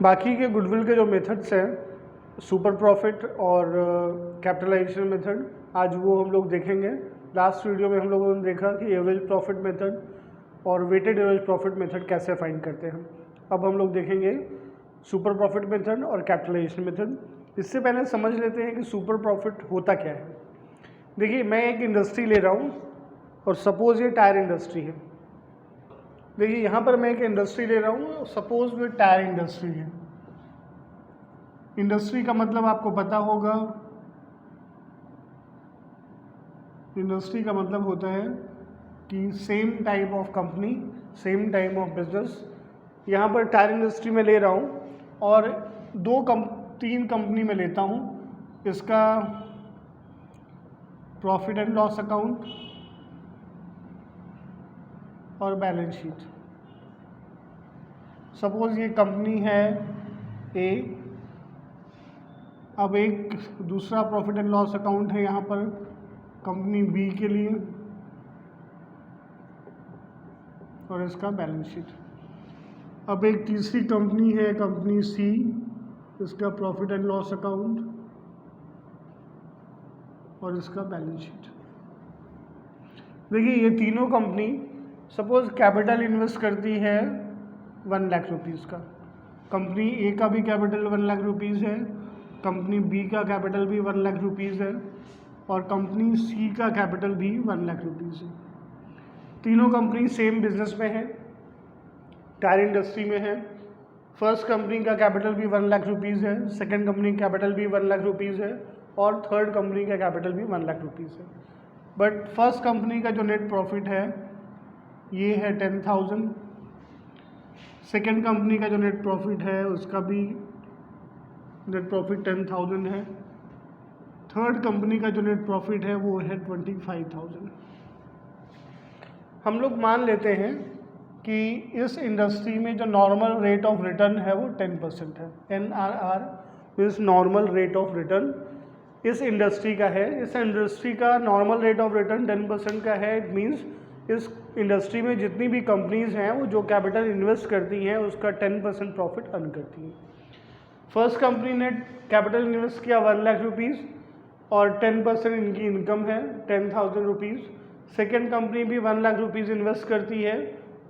बाकी के गुडविल के जो मेथड्स हैं, सुपर प्रॉफिट और कैपिटलाइजेशन मेथड, आज वो हम लोग देखेंगे। लास्ट वीडियो में हम लोगों ने देखा कि एवरेज प्रॉफिट मेथड और वेटेड एवरेज प्रॉफिट मेथड कैसे फाइंड करते हैं। अब हम लोग देखेंगे सुपर प्रॉफिट मेथड और कैपिटलाइजेशन मेथड। इससे पहले समझ लेते हैं कि सुपर प्रॉफिट होता क्या है। देखिए, मैं एक इंडस्ट्री ले रहा हूँ और सपोज ये टायर इंडस्ट्री है। देखिए, यहाँ पर मैं एक इंडस्ट्री ले रहा हूँ, सपोज वो टायर इंडस्ट्री है। इंडस्ट्री का मतलब आपको पता होगा, इंडस्ट्री का मतलब होता है कि same type of company, same type of business. यहाँ पर टायर इंडस्ट्री में ले रहा हूँ और तीन कंपनी में लेता हूँ। इसका प्रॉफिट एंड लॉस अकाउंट और बैलेंस शीट। सपोज ये कंपनी है ए, अब एक दूसरा प्रॉफिट एंड लॉस अकाउंट है यहाँ पर कंपनी बी के लिए और इसका बैलेंस शीट। अब एक तीसरी कंपनी है कंपनी सी, इसका प्रॉफिट एंड लॉस अकाउंट और इसका बैलेंस शीट। देखिए, ये तीनों कंपनी सपोज कैपिटल इन्वेस्ट करती है 1 लाख रुपीज़ का। कंपनी ए का भी कैपिटल 1 लाख रुपीज़ है, कंपनी बी का कैपिटल भी 1 लाख रुपीज़ है और कंपनी सी का कैपिटल भी 1 लाख रुपीज़ है। तीनों कंपनी सेम बिजनेस में है, टायर इंडस्ट्री में है। फर्स्ट कंपनी का कैपिटल भी 1 लाख रुपीज़ है, सेकेंड कंपनी का कैपिटल भी 1 लाख रुपीज़ है और थर्ड कंपनी का कैपिटल भी 1 लाख रुपीज़ है। बट फर्स्ट कंपनी का जो नेट प्रॉफिट है ये है 10,000, सेकेंड कंपनी का जो नेट प्रॉफिट है उसका भी नेट प्रॉफिट 10,000 है, थर्ड कंपनी का जो नेट प्रॉफिट है वो है 25,000। हम लोग मान लेते हैं कि इस इंडस्ट्री में जो नॉर्मल रेट ऑफ रिटर्न है वो 10% है। NRR means normal rate of return इस इंडस्ट्री का है। इस इंडस्ट्री का नॉर्मल रेट ऑफ रिटर्न 10% का है। इट मीन्स इस इंडस्ट्री में जितनी भी कंपनीज हैं वो जो कैपिटल इन्वेस्ट करती हैं उसका 10% प्रॉफिट अर्न करती हैं। फर्स्ट कंपनी ने कैपिटल इन्वेस्ट किया 1 लाख रुपीज़ और 10% इनकी इनकम है 10,000 रुपीज़। सेकेंड कंपनी भी 1 लाख रुपीज़ इन्वेस्ट करती है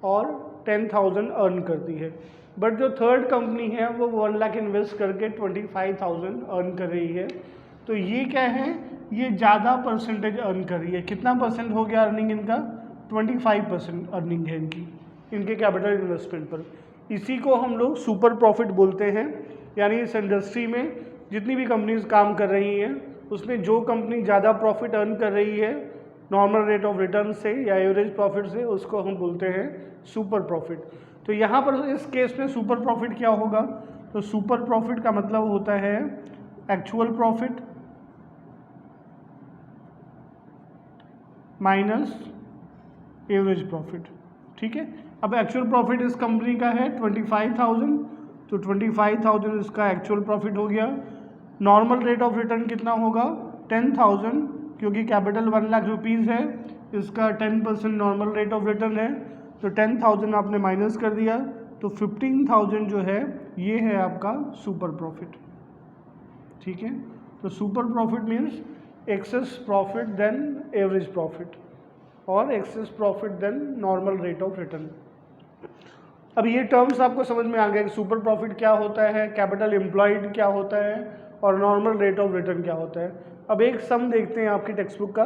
और 10,000 अर्न करती है। बट जो थर्ड कंपनी है वो 1 लाख इन्वेस्ट करके 25,000 अर्न कर रही है। तो ये क्या है, ये ज़्यादा परसेंटेज अर्न कर रही है। कितना परसेंट हो गया अर्निंग इनका? 25% अर्निंग है इनकी, इनके कैपिटल इन्वेस्टमेंट पर। इसी को हम लोग सुपर प्रॉफिट बोलते हैं। यानी इस इंडस्ट्री में जितनी भी कंपनीज काम कर रही हैं उसमें जो कंपनी ज़्यादा प्रॉफिट अर्न कर रही है नॉर्मल रेट ऑफ रिटर्न से या एवरेज प्रॉफिट से, उसको हम बोलते हैं सुपर प्रॉफिट। तो यहाँ पर इस केस में सुपर प्रॉफिट क्या होगा? तो सुपर प्रॉफिट का मतलब होता है actual profit minus average profit. ठीक है, अब एक्चुअल प्रॉफिट इस कंपनी का है 25,000, तो 25,000 इसका एक्चुअल प्रॉफिट हो गया। नॉर्मल रेट ऑफ रिटर्न कितना होगा? 10,000, क्योंकि कैपिटल 1 लाख रुपीज़ है, इसका 10% नॉर्मल रेट ऑफ रिटर्न है। तो 10,000 आपने माइनस कर दिया तो 15,000 जो है ये है आपका सुपर प्रॉफिट। ठीक है, तो super profit means excess profit than average profit और excess profit than normal rate of return. अब ये टर्म्स आपको समझ में आ गया कि सुपर प्रॉफिट क्या होता है, कैपिटल एम्प्लॉयड क्या होता है और नॉर्मल रेट ऑफ रिटर्न क्या होता है। अब एक सम देखते हैं आपकी टेक्स्ट बुक का,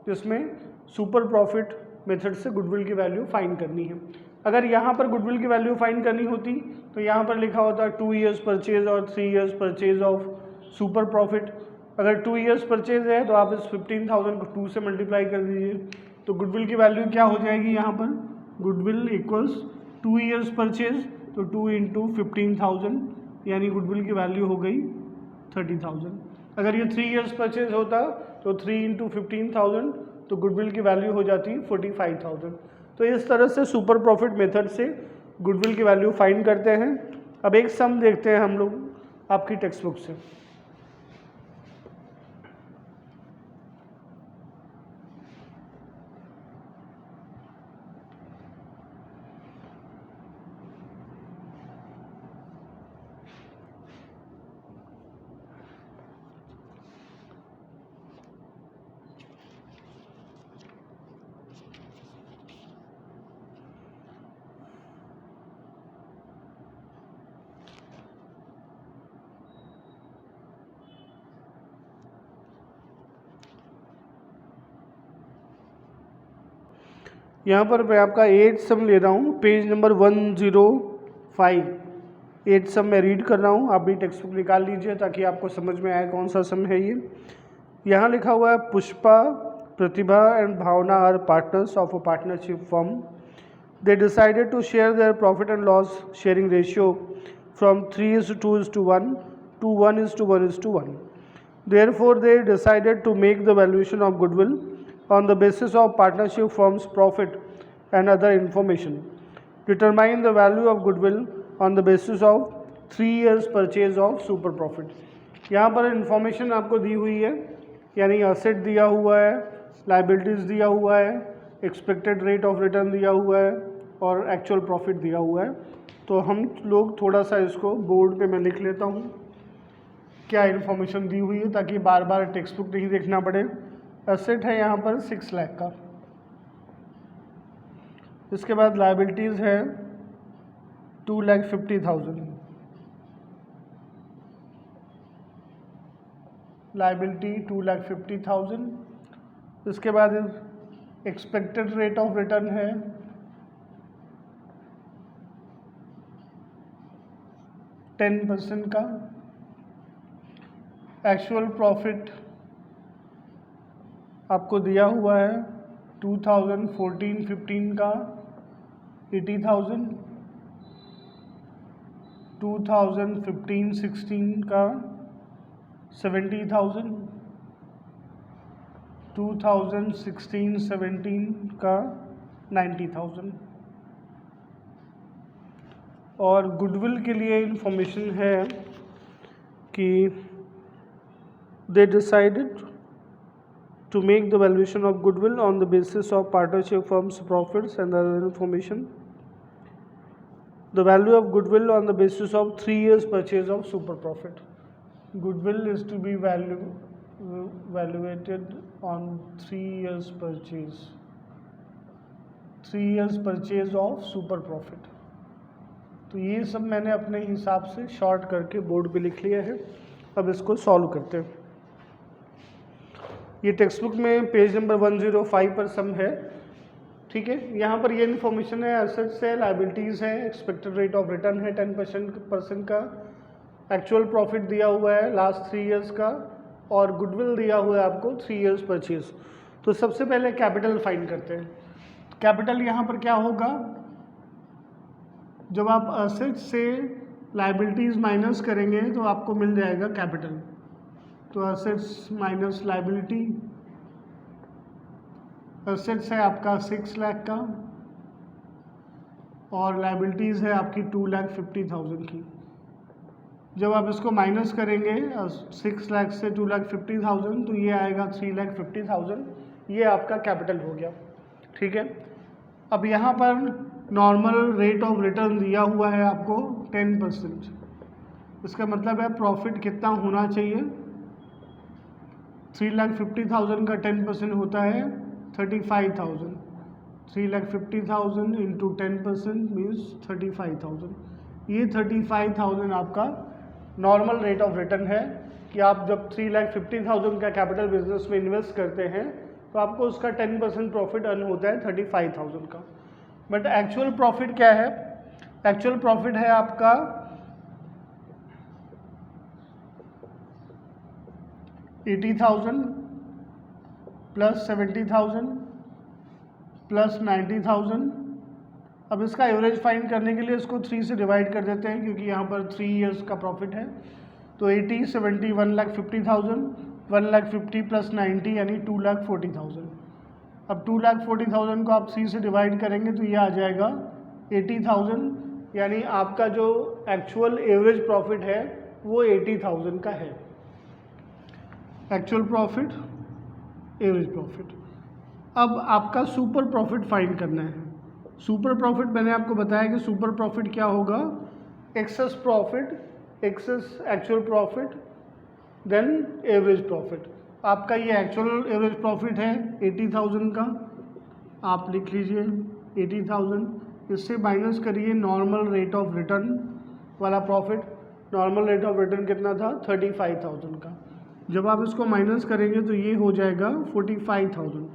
जिसमें सुपर प्रॉफिट मेथड से गुडविल की वैल्यू फाइंड करनी है। अगर यहाँ पर गुडविल की वैल्यू फाइंड करनी होती तो यहाँ पर लिखा होता 2 ईयर्स परचेज और 3 years purchase of super profit. अगर 2 ईयर्स परचेज है तो आप इस 15,000 को 2 से मल्टीप्लाई कर दीजिए, तो गुडविल की वैल्यू क्या हो जाएगी? यहाँ पर गुडविल इक्वल्स 2 ईयर्स परचेज, तो 2 इंटू 15,000 यानी गुडविल की वैल्यू हो गई 30,000। अगर ये 3 ईयर्स परचेज होता तो 3 इंटू 15,000 तो गुडविल की वैल्यू हो जाती 45,000। तो इस तरह से सुपर प्रॉफिट मेथड से गुडविल की वैल्यू फाइंड करते हैं। अब एक सम देखते हैं हम लोग आपकी टेक्स्ट बुक से। यहाँ पर मैं आपका 8 सम ले रहा हूँ, पेज नंबर 105। 8 सम मैं रीड कर रहा हूँ, आप भी टेक्स्ट बुक निकाल लीजिए ताकि आपको समझ में आए कौन सा सम है ये। यहाँ लिखा हुआ है Pushpa, Pratibha and Bhavana are partners of a partnership firm. They decided to share their profit and loss sharing ratio from 3:2:1 to 1:1:1. Therefore, they decided to make the valuation of goodwill on the basis of partnership firm's profit and other information. Determine the value of goodwill on the basis of 3 years purchase of super profit. यहाँ पर information आपको दी हुई है, यानी asset दिया हुआ है, liabilities दिया हुआ है, एक्सपेक्टेड रेट ऑफ रिटर्न दिया हुआ है और एक्चुअल प्रॉफिट दिया हुआ है। तो हम लोग थोड़ा सा इसको बोर्ड पे मैं लिख लेता हूँ क्या इन्फॉर्मेशन दी हुई है ताकि बार बार टेक्स्ट बुक नहीं देखना पड़े। एसेट है यहाँ पर 6 लाख का, इसके बाद लाइबिलिटीज़ है 2,50,000, लाइबिलिटी 2,50,000। इसके बाद एक्सपेक्टेड रेट ऑफ रिटर्न है 10% का। एक्चुअल प्रॉफिट आपको दिया हुआ है 2014-15 का 80,000, 2015-16 का 70,000, 2016-17 का 90,000। और गुडविल के लिए इंफॉर्मेशन है कि they decided to make the valuation of goodwill on the basis of partnership firm's profits and other information. The value of goodwill on the basis of 3 years purchase of super profit. Goodwill is to be valuated on 3 years purchase. 3 years purchase of super profit. तो ये सब मैंने अपने हिसाब से short करके board पे लिख लिया है। अब इसको सॉल्व करते हैं। ये टेक्स्ट बुक में पेज नंबर 105 पर सम है, ठीक है। यहाँ पर ये इन्फॉर्मेशन है, एसेट्स है, लाइबिलिटीज़ है, एक्सपेक्टेड रेट ऑफ रिटर्न है 10% का, एक्चुअल प्रॉफिट दिया हुआ है लास्ट 3 इयर्स का, और गुडविल दिया हुआ है आपको 3 इयर्स परचेज। तो सबसे पहले कैपिटल फाइंड करते हैं। कैपिटल यहाँ पर क्या होगा, जब आप एसेट्स से लाइबिलिटीज़ माइनस करेंगे तो आपको मिल जाएगा कैपिटल। तो एसेट्स माइनस लाइबिलिटी, एसेट्स है आपका 6 लाख का और लाइबिलिटीज़ है आपकी 2,50,000 की। जब आप इसको माइनस करेंगे 6 लाख से 2,50,000 तो ये आएगा 3,50,000। ये आपका कैपिटल हो गया, ठीक है। अब यहाँ पर नॉर्मल रेट ऑफ रिटर्न दिया हुआ है आपको 10%। इसका मतलब है प्रॉफिट कितना होना चाहिए, 3,50,000 का 10% होता है 35,000। 3,50,000 इंटू 10% मीन्स 35,000। ये 35,000 आपका नॉर्मल रेट ऑफ रिटर्न है कि आप जब 3,50,000 का कैपिटल बिजनेस में इन्वेस्ट करते हैं तो आपको उसका 10% प्रॉफिट अर्न होता है 35,000 का। बट एक्चुअल प्रॉफिट क्या है, एक्चुअल प्रॉफिट है आपका 80,000 प्लस 70,000 प्लस 90,000। अब इसका एवरेज फाइंड करने के लिए इसको 3 से डिवाइड कर देते हैं क्योंकि यहाँ पर 3 इयर्स का प्रॉफिट है। तो 80, 70, 1,50,000, 1,50,000 प्लस 90 यानी 2,40,000। अब 2,40,000 को आप 3 से डिवाइड करेंगे तो ये आ जाएगा 80,000, यानी आपका जो एक्चुअल एवरेज प्रॉफिट है वो 80,000 का है। Actual profit, average profit. अब आपका सुपर प्रॉफिट फाइंड करना है। सुपर प्रॉफिट मैंने आपको बताया कि सुपर प्रॉफिट क्या होगा, excess profit, excess actual profit than average profit. आपका ये एक्चुअल एवरेज प्रॉफिट है 80,000 का, आप लिख लीजिए 80,000। इससे माइनस करिए नॉर्मल रेट ऑफ रिटर्न वाला profit. Normal rate of return कितना था, 35,000 का। जब आप इसको माइनस करेंगे तो ये हो जाएगा 45,000।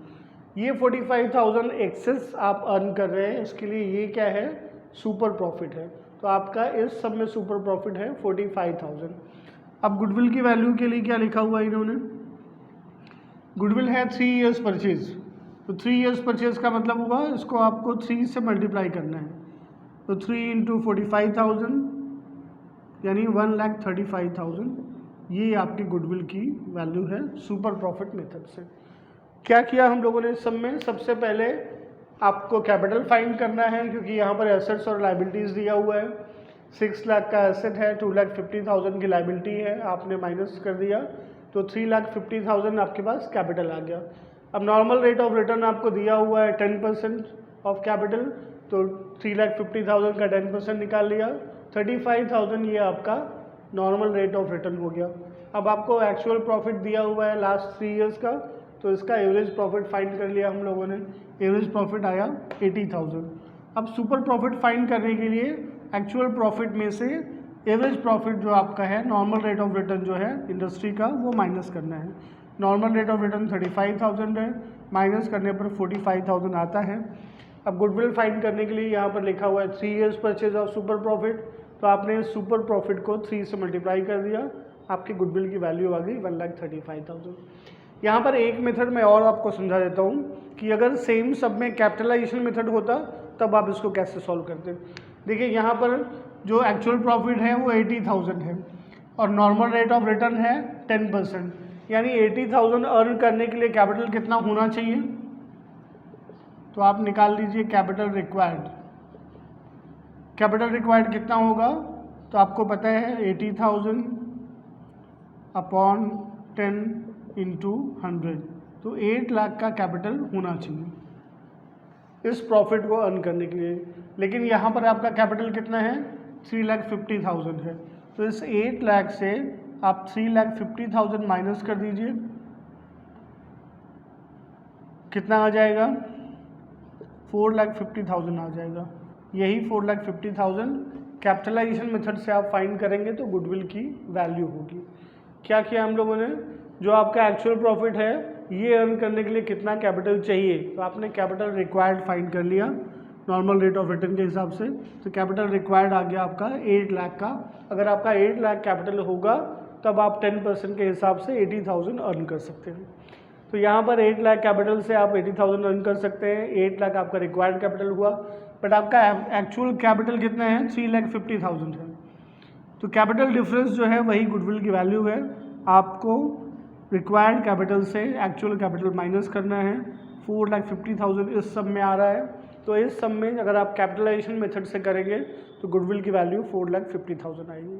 ये 45,000 एक्सेस आप अर्न कर रहे हैं, इसके लिए ये क्या है, सुपर प्रॉफिट है। तो आपका इस सब में सुपर प्रॉफिट है 45,000। अब गुडविल की वैल्यू के लिए क्या लिखा हुआ है इन्होंने, गुडविल है 3 ईयर्स परचेज। तो 3 ईयर्स परचेज का मतलब होगा इसको आपको 3 से मल्टीप्लाई करना है। तो 3 इंटू 45,000 यानी 1,35,000, ये आपकी गुडविल की वैल्यू है सुपर प्रॉफिट मेथड से। क्या किया हम लोगों ने इस सब में, सबसे पहले आपको कैपिटल फाइंड करना है, क्योंकि यहाँ पर एसेट्स और लाइबिलिटीज़ दिया हुआ है। 6 लाख का एसेट है, 2,50,000 की लाइबिलिटी है, आपने माइनस कर दिया तो 3,50,000 आपके पास कैपिटल आ गया। अब नॉर्मल रेट ऑफ रिटर्न आपको दिया हुआ है 10% ऑफ कैपिटल, तो 3,50,000 का 10% निकाल लिया, 35,000 ये आपका नॉर्मल रेट ऑफ रिटर्न हो गया। अब आपको एक्चुअल प्रॉफिट दिया हुआ है लास्ट 3 ईयर्स का, तो इसका एवरेज प्रॉफिट फाइंड कर लिया हम लोगों ने, एवरेज प्रॉफिट आया 80,000। अब सुपर प्रॉफिट फाइंड करने के लिए एक्चुअल प्रॉफिट में से एवरेज प्रॉफिट जो आपका है, नॉर्मल रेट ऑफ रिटर्न जो है इंडस्ट्री का, वो माइनस करना है। नॉर्मल रेट ऑफ रिटर्न 35,000 है, माइनस करने पर 45,000 आता है। अब गुडविल फाइंड करने के लिए यहाँ पर लिखा हुआ है 3 years purchase of super profit, तो आपने सुपर प्रॉफिट को 3 से मल्टीप्लाई कर दिया, आपकी गुडविल की वैल्यू आ गई 1,35,000। यहाँ पर एक मेथड मैं और आपको समझा देता हूँ कि अगर सेम सब में कैपिटलाइजेशन मेथड होता तब आप इसको कैसे सॉल्व करते। देखिए यहाँ पर जो एक्चुअल प्रॉफिट है वो 80,000 है और नॉर्मल रेट ऑफ रिटर्न है 10%, यानी 80,000 अर्न करने के लिए कैपिटल कितना होना चाहिए, तो आप निकाल लीजिए कैपिटल रिक्वायर्ड। कैपिटल रिक्वायर्ड कितना होगा, तो आपको पता है 80,000 अपॉन 10 इंटू 100, तो 8 लाख का कैपिटल होना चाहिए इस प्रॉफिट को अर्न करने के लिए। लेकिन यहाँ पर आपका कैपिटल कितना है, 3,50,000 है, तो इस 8 लाख से आप 3,50,000 माइनस कर दीजिए, कितना आ जाएगा, 4,50,000 आ जाएगा। यही 4,50,000 कैपिटलाइजेशन मेथड से आप फाइंड करेंगे तो गुडविल की वैल्यू होगी। क्या किया हम लोगों ने, जो आपका एक्चुअल प्रॉफिट है ये अर्न करने के लिए कितना कैपिटल चाहिए, तो आपने कैपिटल रिक्वायर्ड फाइंड कर लिया नॉर्मल रेट ऑफ रिटर्न के हिसाब से। तो कैपिटल रिक्वायर्ड आ गया आपका 8 लाख का। अगर आपका 8 लाख कैपिटल होगा तब आप 10% के हिसाब से 80,000 अर्न कर सकते हैं। तो यहाँ पर 8 लाख कैपिटल से आप 80,000 अर्न कर सकते हैं। 8 लाख आपका रिक्वायर्ड कैपिटल हुआ, बट आपका एक्चुअल कैपिटल कितना है, 3,50,000 है। तो कैपिटल डिफरेंस जो है वही गुडविल की वैल्यू है। आपको रिक्वायर्ड कैपिटल से एक्चुअल कैपिटल माइनस करना है। 4,50,000 इस सब में आ रहा है, तो इस सब में अगर आप कैपिटलाइजेशन मेथड से करेंगे तो गुडविल की वैल्यू 4,50,000 आएगी।